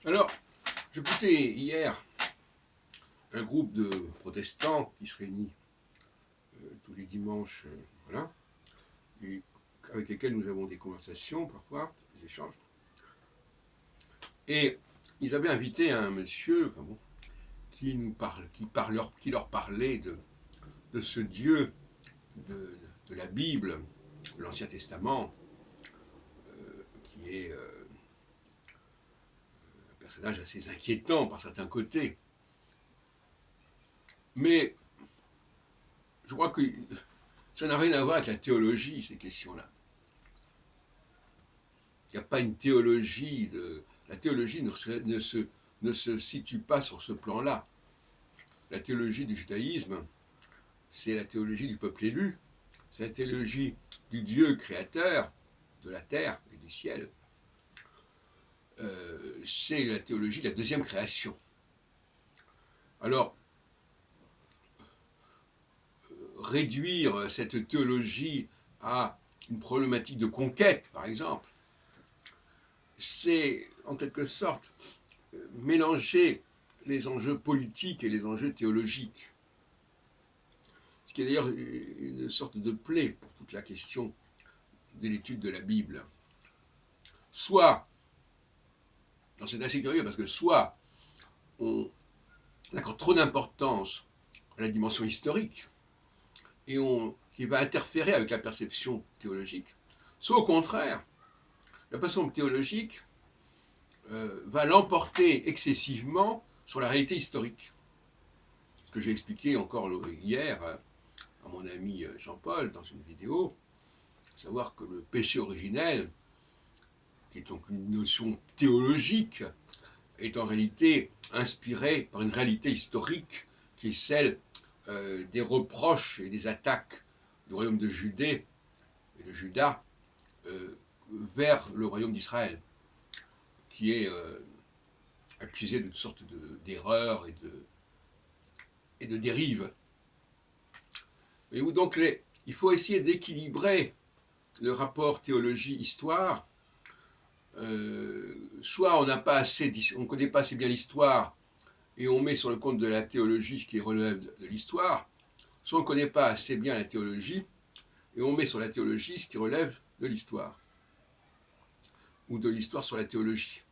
Alors, j'écoutais hier un groupe de protestants qui se réunit tous les dimanches, voilà, et avec lesquels nous avons des conversations parfois, des échanges. Et ils avaient invité un monsieur, enfin bon, qui leur parlait de ce Dieu de la Bible, de l'Ancien Testament, qui est un personnage assez inquiétant par certains côtés. Mais je crois que ça n'a rien à voir avec la théologie, ces questions-là. Il n'y a pas une théologie. La théologie ne se situe pas sur ce plan-là. La théologie du judaïsme, c'est la théologie du peuple élu, c'est la théologie du Dieu créateur de la terre et du ciel. C'est la théologie de la deuxième création. Alors, réduire cette théologie à une problématique de conquête, par exemple, c'est en quelque sorte mélanger les enjeux politiques et les enjeux théologiques. Ce qui est d'ailleurs une sorte de plaie pour toute la question de l'étude de la Bible. Soit, c'est assez curieux parce que soit on accorde trop d'importance à la dimension historique et qui va interférer avec la perception théologique, soit au contraire, la perception théologique va l'emporter excessivement sur la réalité historique. Ce que j'ai expliqué encore hier à mon ami Jean-Paul dans une vidéo, savoir que le péché originel, qui est donc une notion théologique, est en réalité inspiré par une réalité historique qui est celle des reproches et des attaques du royaume de Judée et de Juda vers le royaume d'Israël, qui est accusé de toutes sortes d'erreurs et de dérives. Et où donc il faut essayer d'équilibrer le rapport théologie-histoire. Soit on ne connaît pas assez bien l'histoire et on met sur le compte de la théologie ce qui relève de l'histoire, soit on ne connaît pas assez bien la théologie et on met sur la théologie ce qui relève de l'histoire, ou de l'histoire sur la théologie.